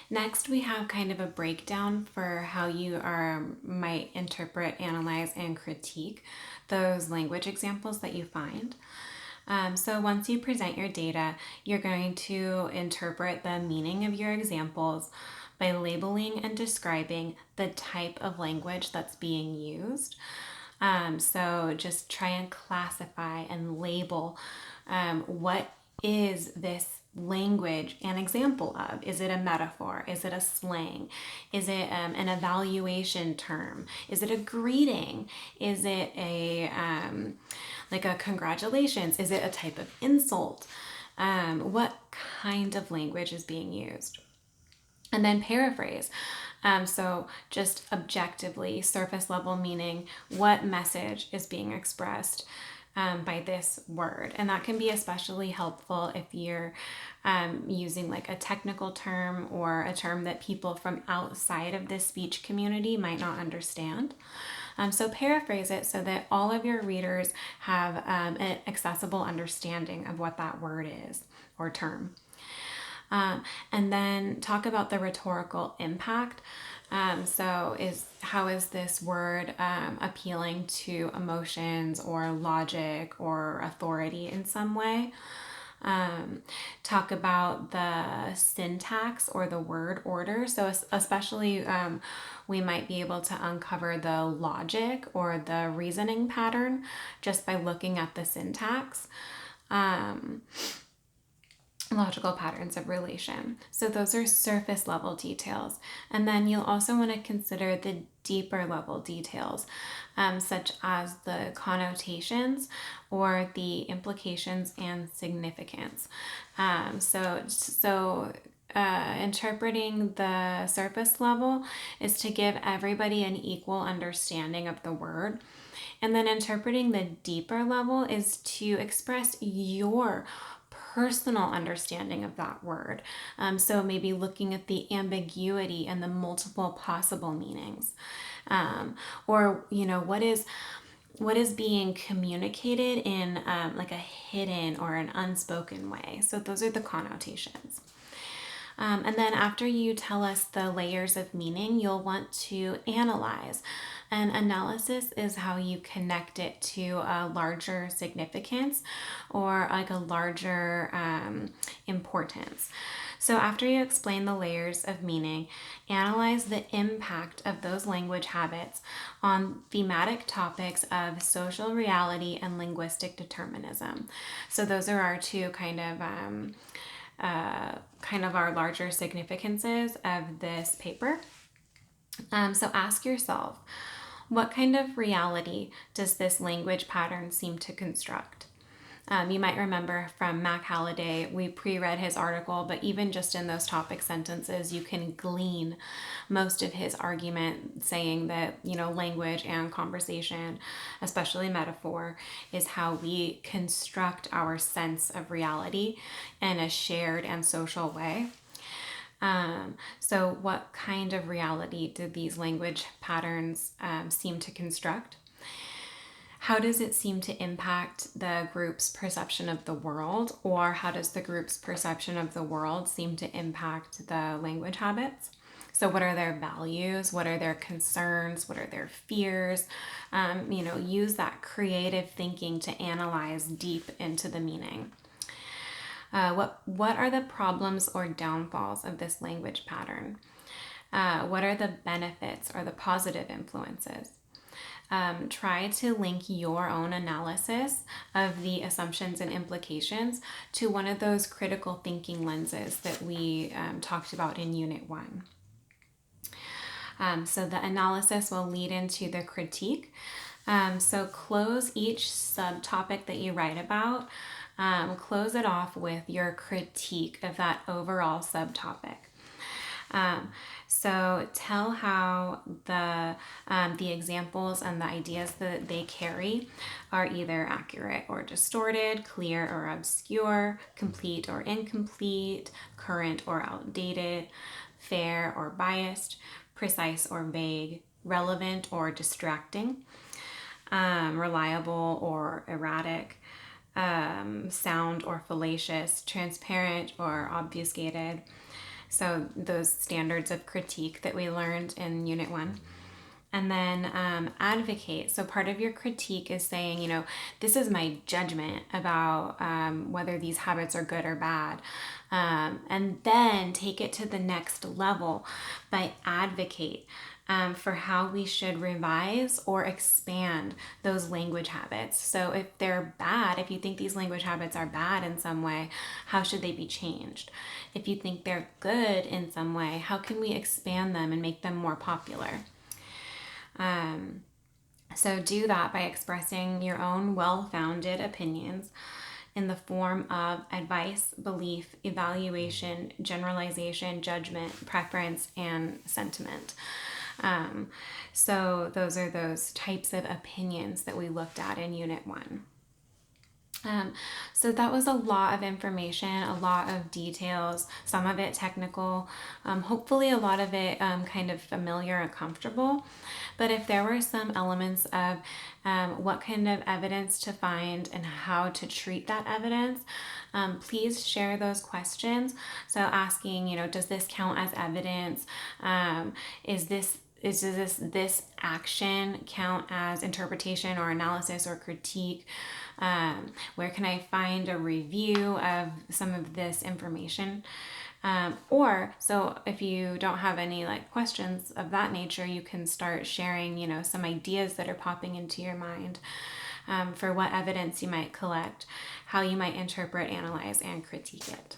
Next, we have kind of a breakdown for how you might interpret, analyze, and critique those language examples that you find. So once you present your data, you're going to interpret the meaning of your examples by labeling and describing the type of language that's being used. So just try and classify and label what is this language an example of? Is it a metaphor? Is it a slang? Is it an evaluation term? Is it a greeting? Is it a like a congratulations? Is it a type of insult? What kind of language is being used? And then paraphrase. So just objectively, surface level meaning, what message is being expressed by this word. And that can be especially helpful if you're using like a technical term or a term that people from outside of this speech community might not understand. So paraphrase it so that all of your readers have an accessible understanding of what that word is or term. And then talk about the rhetorical impact. How is this word appealing to emotions or logic or authority in some way? Talk about the syntax or the word order. So especially we might be able to uncover the logic or the reasoning pattern just by looking at the syntax. Logical patterns of relation. So those are surface level details. And then you'll also want to consider the deeper level details, such as the connotations or the implications and significance. Interpreting the surface level is to give everybody an equal understanding of the word. And then interpreting the deeper level is to express your personal understanding of that word. So maybe looking at the ambiguity and the multiple possible meanings. Or, what is being communicated in like a hidden or an unspoken way. So those are the connotations. And then after you tell us the layers of meaning, you'll want to analyze. And analysis is how you connect it to a larger significance or like a larger importance. So after you explain the layers of meaning, analyze the impact of those language habits on thematic topics of social reality and linguistic determinism. So those are our two kind of our larger significances of this paper. So ask yourself, what kind of reality does this language pattern seem to construct? You might remember from Mac Halliday, we pre-read his article, but even just in those topic sentences, you can glean most of his argument saying that, language and conversation, especially metaphor, is how we construct our sense of reality in a shared and social way. So what kind of reality do these language patterns seem to construct? How does it seem to impact the group's perception of the world, or how does the group's perception of the world seem to impact the language habits? So what are their values? What are their concerns? What are their fears? Use that creative thinking to analyze deep into the meaning. What are the problems or downfalls of this language pattern? What are the benefits or the positive influences? Try to link your own analysis of the assumptions and implications to one of those critical thinking lenses that we talked about in Unit 1. So the analysis will lead into the critique. So close each subtopic that you write about. Close it off with your critique of that overall subtopic. So tell how the examples and the ideas that they carry are either accurate or distorted, clear or obscure, complete or incomplete, current or outdated, fair or biased, precise or vague, relevant or distracting, reliable or erratic, sound or fallacious, transparent or obfuscated, So those standards of critique that we learned in Unit 1. And then advocate. So part of your critique is saying, you know, this is my judgment about whether these habits are good or bad. And then take it to the next level by advocate for how we should revise or expand those language habits. So if they're bad, if you think these language habits are bad in some way, how should they be changed? If you think they're good in some way, how can we expand them and make them more popular? So do that by expressing your own well-founded opinions in the form of advice, belief, evaluation, generalization, judgment, preference, and sentiment. So those are those types of opinions that we looked at in Unit 1. So that was a lot of information, a lot of details, some of it technical, hopefully a lot of it kind of familiar and comfortable. But if there were some elements of what kind of evidence to find and how to treat that evidence, please share those questions. So asking, you know, does this count as evidence? Does this action count as interpretation or analysis or critique? Where can I find a review of some of this information? So if you don't have any like questions of that nature, you can start sharing, you know, some ideas that are popping into your mind for what evidence you might collect, how you might interpret, analyze, and critique it.